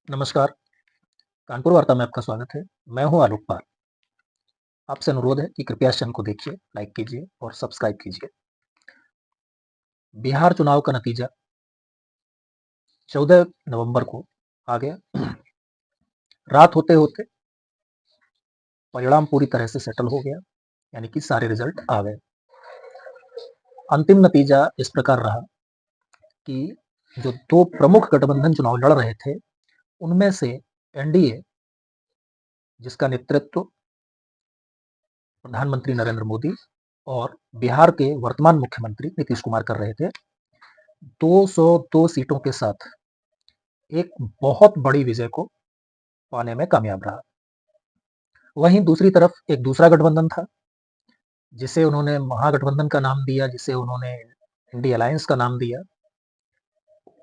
नमस्कार, कानपुर वार्ता में आपका स्वागत है। मैं हूं आलोक पाल। आपसे अनुरोध है कि कृपया इस चैनल को देखिए, लाइक कीजिए और सब्सक्राइब कीजिए। बिहार चुनाव का नतीजा 14 नवंबर को आ गया। रात होते-होते परिणाम पूरी तरह से सेटल हो गया, यानी कि सारे रिजल्ट आ गए। अंतिम नतीजा इस प्रकार रहा कि जो 2 प्रमुख गठबंधन चुनाव लड़ रहे थे, उनमें से एनडीए, जिसका नेतृत्व प्रधानमंत्री नरेंद्र मोदी और बिहार के वर्तमान मुख्यमंत्री नीतीश कुमार कर रहे थे, 202 सीटों के साथ एक बहुत बड़ी विजय को पाने में कामयाब रहा। वहीं दूसरी तरफ एक दूसरा गठबंधन था, जिसे उन्होंने महागठबंधन का नाम दिया, जिसे उन्होंने इंडी अलायंस का नाम दिया।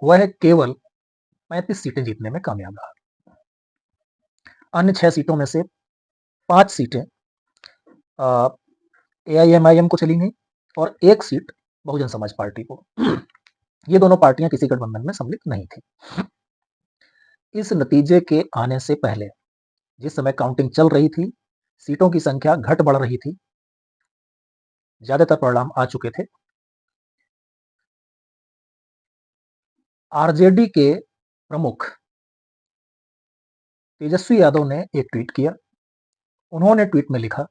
वह केवल 35 सीटें जीतने में कामयाब रहा। अन्य 6 सीटों में से 5 सीटें एआईएमआईएम को चली गई और 1 सीट बहुजन समाज पार्टी को। ये दोनों पार्टियां किसी गठबंधन में सम्मिलित नहीं थी। इस नतीजे के आने से पहले, जिस समय काउंटिंग चल रही थी, सीटों की संख्या घट बढ़ रही थी, ज्यादातर परिणाम आ चुके थे। आरजेडी के प्रमुख तेजस्वी यादव ने एक ट्वीट किया। उन्होंने ट्वीट में लिखा,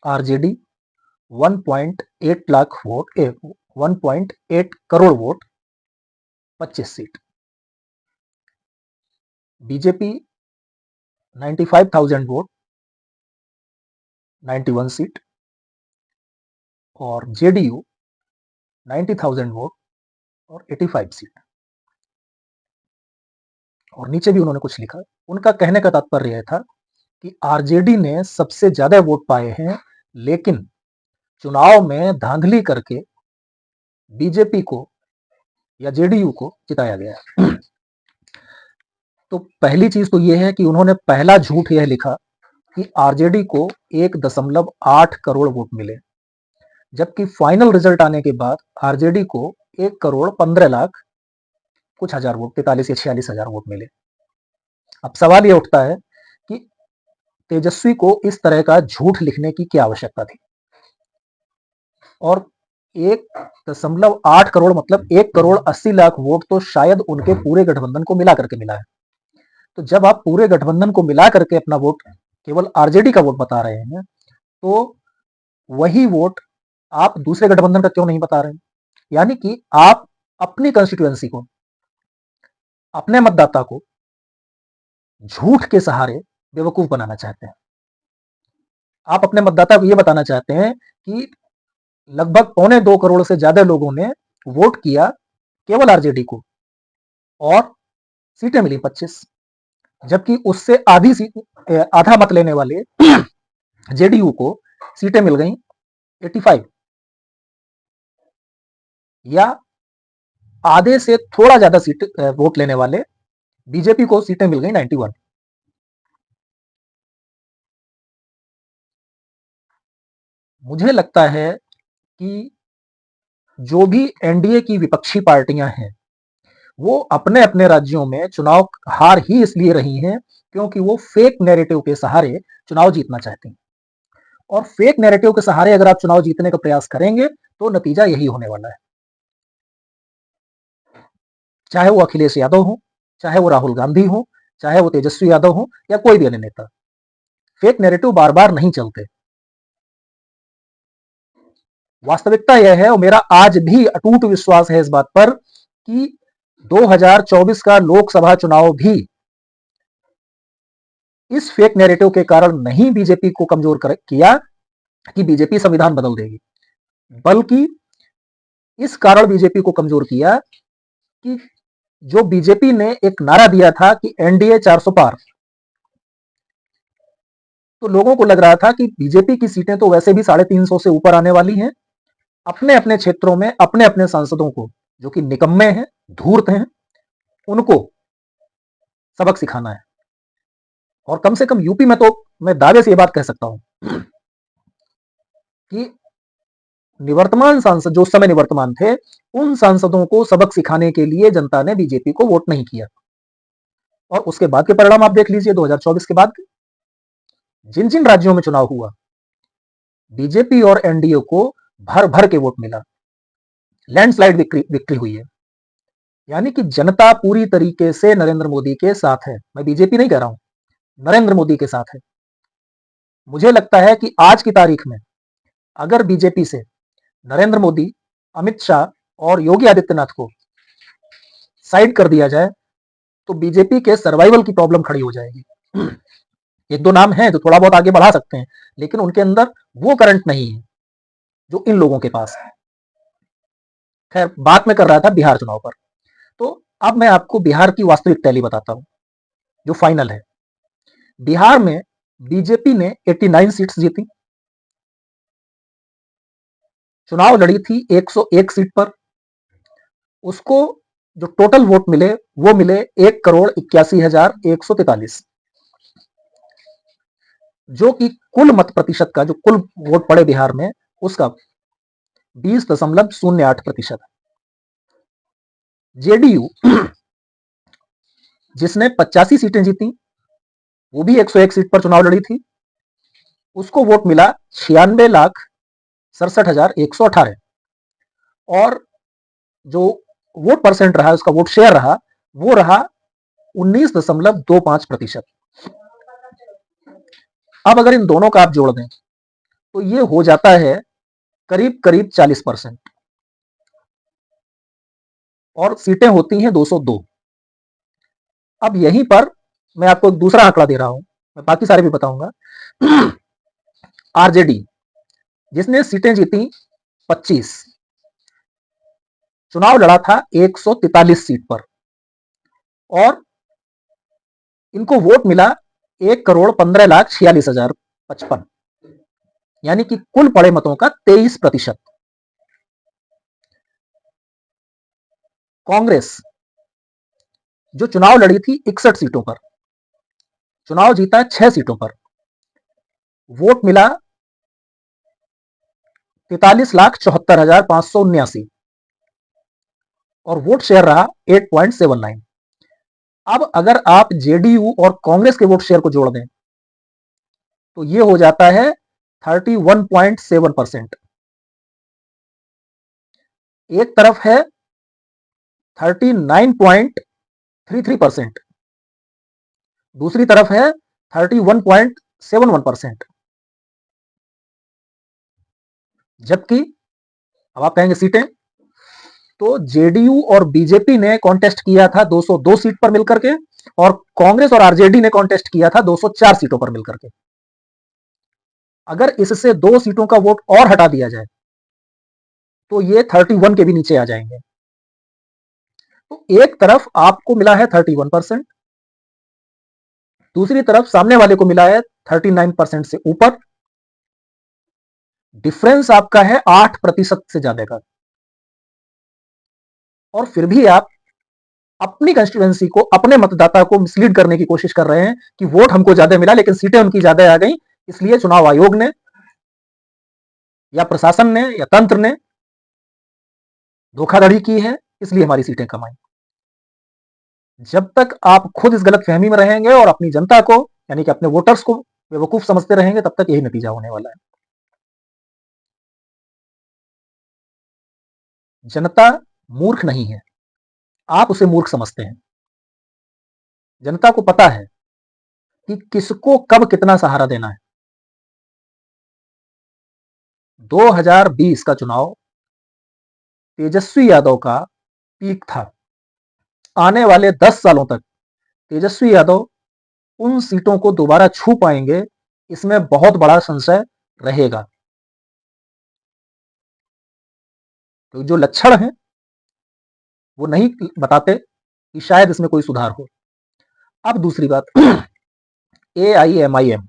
RJD 1.8 lakh vote 1.8 crore vote 25 seat, BJP 95,000 vote 91 seat और जेडीयू 90,000 वोट और 85 सीट। और नीचे भी उन्होंने कुछ लिखा। उनका कहने का तात्पर्य यह था कि आरजेडी ने सबसे ज्यादा वोट पाए हैं, लेकिन चुनाव में धांधली करके बीजेपी को या जेडीयू को जिताया गया। तो पहली चीज तो यह है कि उन्होंने पहला झूठ यह लिखा कि आरजेडी को 1.8 करोड़ वोट मिले, जबकि फाइनल रिजल्ट आने के बाद आरजेडी को 1 करोड़ 15 लाख कुछ हजार वोट, 43 या 46 हजार वोट मिले। अब सवाल यह उठता है कि तेजस्वी को इस तरह का झूठ लिखने की क्या आवश्यकता थी। और 1.8 करोड़ मतलब 1 करोड़ 80 लाख वोट तो शायद उनके पूरे गठबंधन को मिला करके मिला है। तो जब आप पूरे गठबंधन को मिला करके अपना वोट केवल आरजेडी का वोट बता रहे हैं, तो वही वोट आप दूसरे गठबंधन का क्यों नहीं बता रहे हैं? यानी कि आप अपनी कंस्टिट्यूएंसी को, अपने मतदाता को झूठ के सहारे बेवकूफ बनाना चाहते हैं। आप अपने मतदाता को यह बताना चाहते हैं कि लगभग 1.25 करोड़ से ज्यादा लोगों ने वोट किया केवल आरजेडी को और सीटें मिली 25, जबकि उससे आधा मत लेने वाले जेडीयू को सीटें मिल गई 85, या आधे से थोड़ा ज्यादा सीट वोट लेने वाले बीजेपी को सीटें मिल गई 91। मुझे लगता है कि जो भी एनडीए की विपक्षी पार्टियां हैं, वो अपने अपने राज्यों में चुनाव हार ही इसलिए रही हैं क्योंकि वो फेक नैरेटिव के सहारे चुनाव जीतना चाहती हैं। और फेक नैरेटिव के सहारे अगर आप चुनाव जीतने का प्रयास करेंगे तो नतीजा यही होने वाला है। चाहे वो अखिलेश यादव हो, चाहे वो राहुल गांधी हो, चाहे वो तेजस्वी यादव हो या कोई भी अन्य नेता, फेक नैरेटिव बार बार नहीं चलते। वास्तविकता यह है और मेरा आज भी अटूट विश्वास है इस बात पर कि 2024 का लोकसभा चुनाव भी इस फेक नैरेटिव के कारण नहीं बीजेपी को कमजोर किया कि बीजेपी संविधान बदल देगी, बल्कि इस कारण बीजेपी को कमजोर किया कि जो बीजेपी ने एक नारा दिया था कि एनडीए 400 पार, तो लोगों को लग रहा था कि बीजेपी की सीटें तो वैसे भी 350 से ऊपर आने वाली हैं। अपने अपने क्षेत्रों में अपने अपने सांसदों को, जो कि निकम्मे हैं, धूर्त हैं, उनको सबक सिखाना है। और कम से कम यूपी में तो मैं दावे से यह बात कह सकता हूं कि निवर्तमान सांसद जो उस समय निवर्तमान थे, उन सांसदों को सबक सिखाने के लिए जनता ने बीजेपी को वोट नहीं किया। और उसके बाद के परिणाम आप देख लीजिए 2024 के बाद जिन जिन राज्यों में चुनाव हुआ, बीजेपी और एनडीए को भर भर के वोट मिला, लैंडस्लाइड विक्ट्री हुई है। यानी कि जनता पूरी तरीके से नरेंद्र मोदी के साथ है। मैं बीजेपी नहीं कह रहा हूं, नरेंद्र मोदी के साथ है। मुझे लगता है कि आज की तारीख में अगर बीजेपी से नरेंद्र मोदी, अमित शाह और योगी आदित्यनाथ को साइड कर दिया जाए तो बीजेपी के सर्वाइवल की प्रॉब्लम खड़ी हो जाएगी। एक दो नाम हैं जो थोड़ा बहुत आगे बढ़ा सकते हैं, लेकिन उनके अंदर वो करंट नहीं है जो इन लोगों के पास है। खैर, बात मैं कर रहा था बिहार चुनाव पर। तो अब मैं आपको बिहार की वास्तविक टैली बताता हूं जो फाइनल है। बिहार में बीजेपी ने 89 सीट्स जीती, चुनाव लड़ी थी 101 सीट पर। उसको जो टोटल वोट मिले वो मिले 1,81,143, जो कि कुल मत प्रतिशत का, जो कुल वोट पड़े बिहार में, उसका 20.08%। जेडीयू जिसने 85 सीटें जीती, वो भी 101 सीट पर चुनाव लड़ी थी, उसको वोट मिला 96,67,118 और जो वोट परसेंट रहा, उसका वोट शेयर रहा, वो रहा 19.25%। अब अगर इन दोनों का आप जोड़ दें तो ये हो जाता है करीब करीब 40%, और सीटें होती हैं 202। अब यहीं पर मैं आपको एक दूसरा आंकड़ा दे रहा हूं, मैं बाकी सारे भी बताऊंगा। आरजेडी जिसने सीटें जीती 25, चुनाव लड़ा था 143 सीट पर, और इनको वोट मिला 1,15,46,055, यानी कि कुल पड़े मतों का 23%। कांग्रेस जो चुनाव लड़ी थी 61 सीटों पर, चुनाव जीता 6 सीटों पर, वोट मिला 43,74,579 और वोट शेयर रहा 8.79। अब अगर आप जेडीयू और कांग्रेस के वोट शेयर को जोड़ दें तो ये हो जाता है 31.7%। एक तरफ है 39.33%, दूसरी तरफ है 31.71%। जबकि अब आप कहेंगे सीटें, तो जेडीयू और बीजेपी ने कॉन्टेस्ट किया था 202 सीट पर मिलकर के, और कांग्रेस और आरजेडी ने कॉन्टेस्ट किया था 204 सीटों पर मिलकर के। अगर इससे 2 सीटों का वोट और हटा दिया जाए तो ये 31 के भी नीचे आ जाएंगे। तो एक तरफ आपको मिला है 31%, दूसरी तरफ सामने वाले को मिला है 39% से ऊपर। डिफरेंस आपका है 8% से ज्यादा का, और फिर भी आप अपनी कंस्टिट्यूएंसी को, अपने मतदाता को मिसलीड करने की कोशिश कर रहे हैं कि वोट हमको ज्यादा मिला लेकिन सीटें उनकी ज्यादा आ गई, इसलिए चुनाव आयोग ने या प्रशासन ने या तंत्र ने धोखाधड़ी की है, इसलिए हमारी सीटें कम आई। जब तक आप खुद इस गलतफहमी में रहेंगे और अपनी जनता को, यानी कि अपने वोटर्स को बेवकूफ समझते रहेंगे, तब तक यही नतीजा होने वाला है। जनता मूर्ख नहीं है, आप उसे मूर्ख समझते हैं। जनता को पता है कि किसको कब कितना सहारा देना है। 2020 का चुनाव तेजस्वी यादव का पीक था। आने वाले 10 सालों तक तेजस्वी यादव उन सीटों को दोबारा छू पाएंगे, इसमें बहुत बड़ा संशय रहेगा। तो जो लक्षण हैं वो नहीं बताते कि शायद इसमें कोई सुधार हो। अब दूसरी बात, AIMIM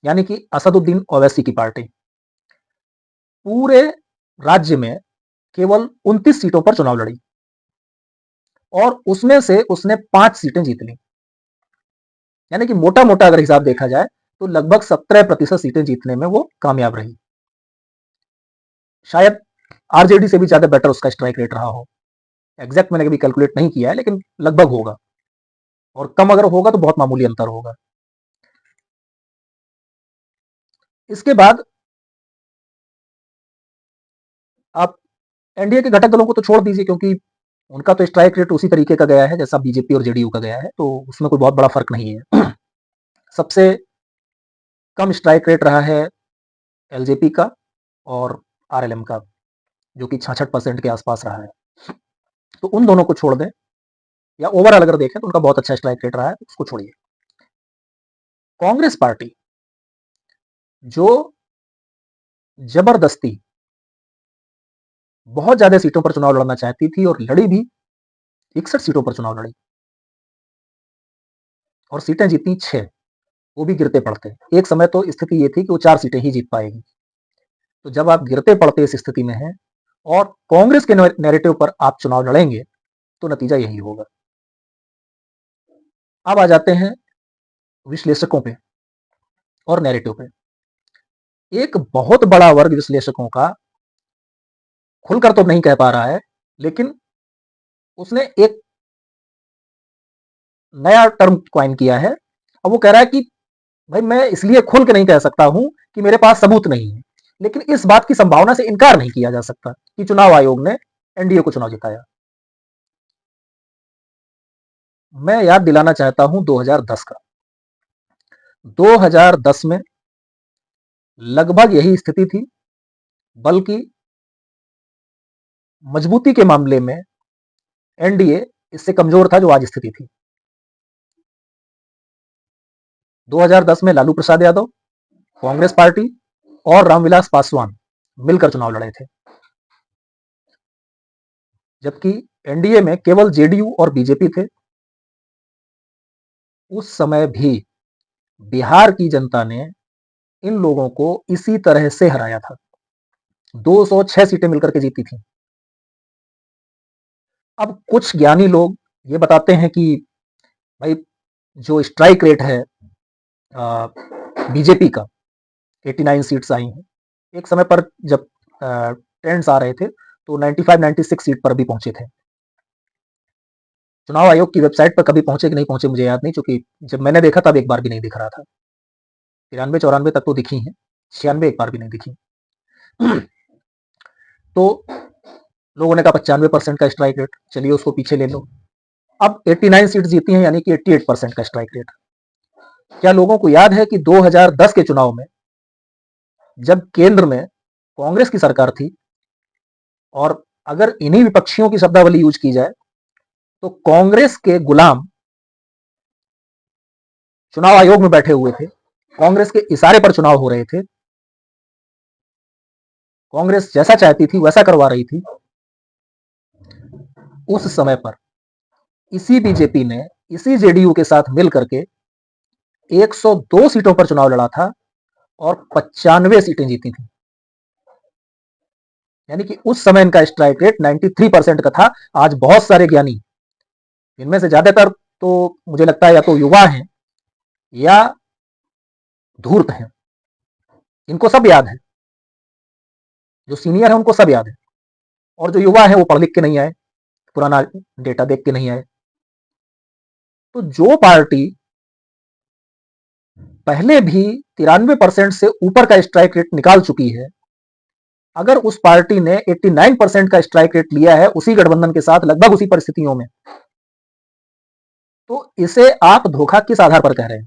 यानी कि असदुद्दीन ओवैसी की पार्टी पूरे राज्य में केवल 29 सीटों पर चुनाव लड़ी, और उसमें से उसने 5 सीटें जीत ली। यानी कि मोटा मोटा अगर हिसाब देखा जाए तो लगभग 17% सीटें जीतने में वो कामयाब रही। शायद आरजेडी से भी ज्यादा बेटर उसका स्ट्राइक रेट रहा हो। एग्जैक्ट मैंने कभी कैलकुलेट नहीं किया है, लेकिन लगभग होगा। और कम अगर होगा तो बहुत मामूली अंतर होगा। इसके बाद आप एनडीए के घटक दलों को तो छोड़ दीजिए, क्योंकि उनका तो स्ट्राइक रेट उसी तरीके का गया है जैसा बीजेपी और जेडीयू का गया है, तो उसमें कोई बहुत बड़ा फर्क नहीं है। सबसे कम स्ट्राइक रेट रहा है एलजेपी का और आरएलएम का, जो कि 66% के आसपास रहा है। तो उन दोनों को छोड़ दें, या ओवरऑल अगर देखें तो उनका बहुत अच्छा स्ट्राइक रेट रहा है, उसको छोड़िए। कांग्रेस पार्टी जो जबरदस्ती बहुत ज्यादा सीटों पर चुनाव लड़ना चाहती थी और लड़ी भी, 61 सीटों पर चुनाव लड़ी और सीटें जीती 6, वो भी गिरते पड़ते। एक समय तो स्थिति ये थी कि वो 4 सीटें ही जीत पाएगी। तो जब आप गिरते पड़ते इस स्थिति में हैं और कांग्रेस के नैरेटिव पर आप चुनाव लड़ेंगे तो नतीजा यही होगा। अब आ जाते हैं विश्लेषकों पे और नैरेटिव पे। एक बहुत बड़ा वर्ग विश्लेषकों का खुलकर तो नहीं कह पा रहा है, लेकिन उसने एक नया टर्म क्वाइन किया है। अब वो कह रहा है कि भाई मैं इसलिए खुल के नहीं कह सकता हूं कि मेरे पास सबूत नहीं है, लेकिन इस बात की संभावना से इनकार नहीं किया जा सकता कि चुनाव आयोग ने एनडीए को चुनाव जिताया। मैं याद दिलाना चाहता हूं 2010 का। 2010 में लगभग यही स्थिति थी, बल्कि मजबूती के मामले में एनडीए इससे कमजोर था जो आज स्थिति थी। 2010 में लालू प्रसाद यादव, कांग्रेस पार्टी और रामविलास पासवान मिलकर चुनाव लड़े थे, जबकि एनडीए में केवल जेडीयू और बीजेपी थे। उस समय भी बिहार की जनता ने इन लोगों को इसी तरह से हराया था। 206 सीटें मिलकर के जीती थी। अब कुछ ज्ञानी लोग ये बताते हैं कि भाई जो स्ट्राइक रेट है बीजेपी का, 89 सीट्स आई हैं। एक समय पर जब ट्रेंड्स आ रहे थे तो 95-96 सीट पर भी पहुंचे थे। चुनाव आयोग की वेबसाइट पर कभी पहुंचे कि नहीं पहुंचे मुझे याद नहीं, क्योंकि जब मैंने देखा तब एक बार भी नहीं दिख रहा था। 93-94 तक तो दिखी हैं, 96 एक बार भी नहीं दिखी। तो लोगों ने कहा 95% का स्ट्राइक रेट, चलिए उसको पीछे ले लो। अब 89 सीट जीती हैं, यानी कि 88% का स्ट्राइक रेट। क्या लोगों को याद है कि 2010 के चुनाव में जब केंद्र में कांग्रेस की सरकार थी, और अगर इन्हीं विपक्षियों की शब्दावली यूज की जाए तो कांग्रेस के गुलाम चुनाव आयोग में बैठे हुए थे, कांग्रेस के इशारे पर चुनाव हो रहे थे, कांग्रेस जैसा चाहती थी वैसा करवा रही थी। उस समय पर इसी बीजेपी ने इसी जेडीयू के साथ मिल करके 102 सीटों पर चुनाव लड़ा था और 95 सीटें जीती थी। यानी कि उस समय इनका स्ट्राइक रेट 93% का था। आज बहुत सारे ज्ञानी, इनमें से ज्यादातर तो मुझे लगता है या तो युवा हैं या धूर्त हैं, इनको सब याद है। जो सीनियर है उनको सब याद है, और जो युवा है वो पढ़ लिख के नहीं आए, पुराना डेटा देख के नहीं आए। तो जो पार्टी पहले भी 93% से ऊपर का स्ट्राइक रेट निकाल चुकी है, अगर उस पार्टी ने 89% का स्ट्राइक रेट लिया है उसी गठबंधन के साथ लगभग उसी परिस्थितियों में, तो इसे आप धोखा किस आधार पर कह रहे हैं?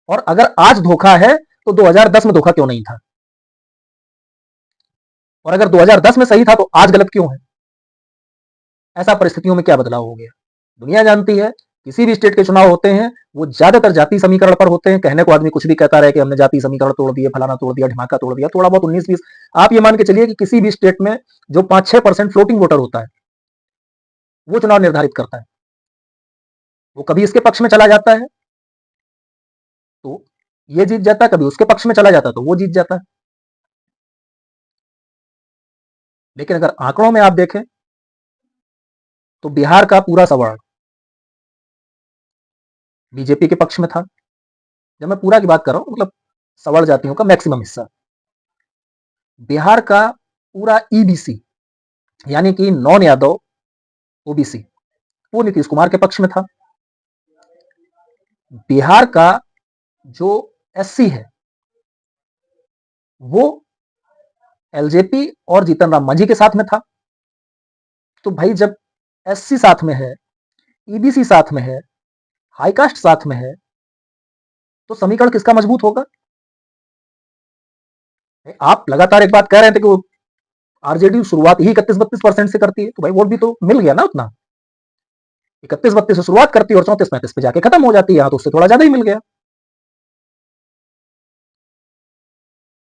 और अगर आज धोखा है तो 2010 में धोखा क्यों नहीं था? और अगर 2010 में सही था तो आज गलत क्यों है? ऐसा परिस्थितियों में क्या बदलाव हो गया? दुनिया जानती है, किसी भी स्टेट के चुनाव होते हैं वो ज्यादातर जाति समीकरण पर होते हैं। कहने को आदमी कुछ भी कहता रहे कि हमने जाति समीकरण तोड़ दिए, फलाना तोड़ दिया, ढिमाका तोड़ दिया, थोड़ा बहुत 19-20। आप ये मान के चलिए कि किसी भी स्टेट में जो 5-6% फ्लोटिंग वोटर होता है वो चुनाव निर्धारित करता है। वो कभी इसके पक्ष में चला जाता है तो ये जीत जाता है, कभी उसके पक्ष में चला जाता है तो वो जीत जाता है। लेकिन अगर आंकड़ों में आप देखें तो बिहार का पूरा सवाल बीजेपी के पक्ष में था। जब मैं पूरा की बात कर रहा हूं, मतलब सवर्ण जातियों का मैक्सिमम हिस्सा। बिहार का पूरा ईबीसी यानी कि नॉन यादव ओबीसी, वो नीतीश कुमार के पक्ष में था। बिहार का जो एससी है वो एलजेपी और जीतन राम मांझी के साथ में था। तो भाई जब एससी साथ में है, ईबीसी साथ में है, हाईकास्ट साथ में है, तो समीकरण किसका मजबूत होगा? आप लगातार एक बात कह रहे थे कि आरजेडी शुरुआत ही 31-32% से करती है, तो भाई वोट भी तो मिल गया ना उतना। 31-32 से शुरुआत करती है और 34-35 पे जाके खत्म हो जाती है, तो उससे थोड़ा ज्यादा ही मिल गया।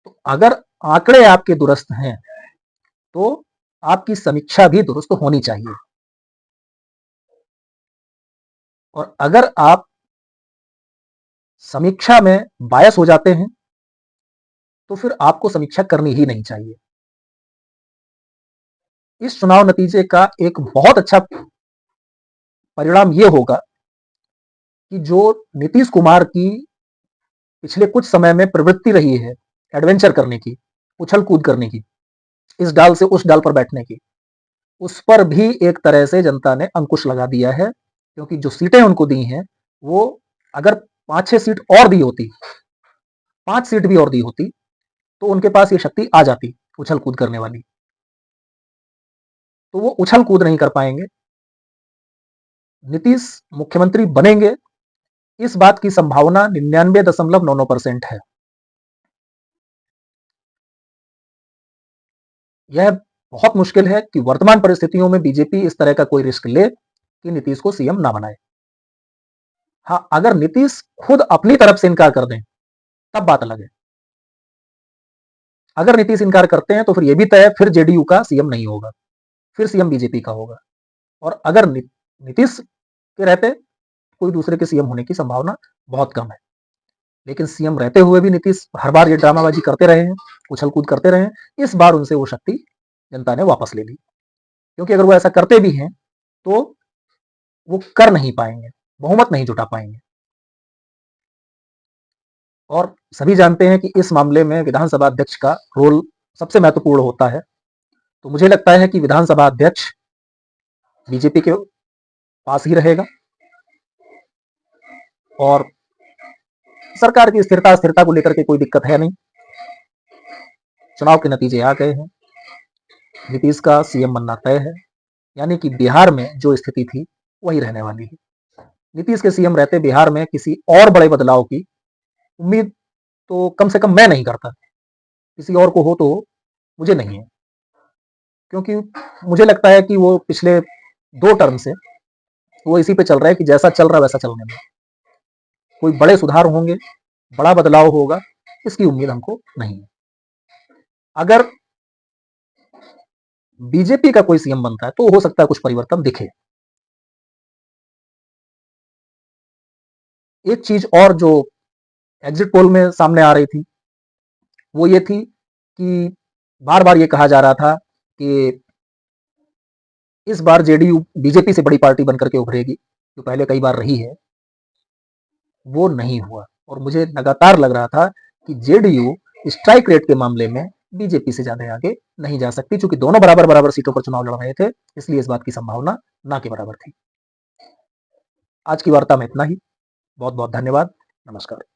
तो अगर आंकड़े आपके दुरुस्त हैं तो आपकी समीक्षा भी दुरुस्त होनी चाहिए। और अगर आप समीक्षा में बायस हो जाते हैं तो फिर आपको समीक्षा करनी ही नहीं चाहिए। इस चुनाव नतीजे का एक बहुत अच्छा परिणाम यह होगा कि जो नीतीश कुमार की पिछले कुछ समय में प्रवृत्ति रही है एडवेंचर करने की, उछल कूद करने की, इस डाल से उस डाल पर बैठने की, उस पर भी एक तरह से जनता ने अंकुश लगा दिया है। क्योंकि जो सीटें उनको दी हैं वो अगर 5-6 सीट और दी होती, 5 सीट भी और दी होती, तो उनके पास ये शक्ति आ जाती उछल कूद करने वाली। तो वो उछल कूद नहीं कर पाएंगे। नीतीश मुख्यमंत्री बनेंगे इस बात की संभावना 99.99% है। यह बहुत मुश्किल है कि वर्तमान परिस्थितियों में बीजेपी इस तरह का कोई रिस्क ले कि नीतीश को सीएम ना बनाए। हाँ, अगर नीतीश खुद अपनी तरफ से इनकार कर दें तब बात अलग है। अगर नीतीश इनकार करते हैं तो फिर यह भी तय है, फिर जेडीयू का सीएम नहीं होगा, फिर सीएम बीजेपी का होगा। और अगर नीतीश के रहते कोई दूसरे के सीएम होने की संभावना बहुत कम है। लेकिन सीएम रहते हुए भी नीतीश हर बार ये ड्रामाबाजी करते रहे हैं, उछल कूद करते रहे हैं। इस बार उनसे वो शक्ति जनता ने वापस ले ली, क्योंकि अगर वो ऐसा करते भी हैं तो वो कर नहीं पाएंगे, बहुमत नहीं जुटा पाएंगे। और सभी जानते हैं कि इस मामले में विधानसभा अध्यक्ष का रोल सबसे महत्वपूर्ण होता है। तो मुझे लगता है कि विधानसभा अध्यक्ष बीजेपी के पास ही रहेगा और सरकार की स्थिरता को लेकर के कोई दिक्कत है नहीं। चुनाव के नतीजे आ गए हैं, नीतीश का सीएम बनना तय है, यानी कि बिहार में जो स्थिति थी वही रहने वाली है। नीतीश के सीएम रहते बिहार में किसी और बड़े बदलाव की उम्मीद तो कम से कम मैं नहीं करता। किसी और को हो तो मुझे नहीं है, क्योंकि मुझे लगता है कि वो पिछले 2 टर्म से वो इसी पे चल रहा है कि जैसा चल रहा है वैसा चलने में। कोई बड़े सुधार होंगे, बड़ा बदलाव होगा, इसकी उम्मीद हमको नहीं है। अगर बीजेपी का कोई सीएम बनता है तो हो सकता है कुछ परिवर्तन दिखे। एक चीज और जो एग्जिट पोल में सामने आ रही थी वो ये थी कि बार बार ये कहा जा रहा था कि इस बार जेडीयू बीजेपी से बड़ी पार्टी बनकर के उभरेगी, जो पहले कई बार रही है। वो नहीं हुआ और मुझे लगातार लग रहा था कि जेडीयू स्ट्राइक रेट के मामले में बीजेपी से ज्यादा आगे नहीं जा सकती, क्योंकि दोनों बराबर बराबर सीटों पर चुनाव लड़ रहे थे, इसलिए इस बात की संभावना ना के बराबर थी। आज की वार्ता में इतना ही। बहुत बहुत धन्यवाद। नमस्कार।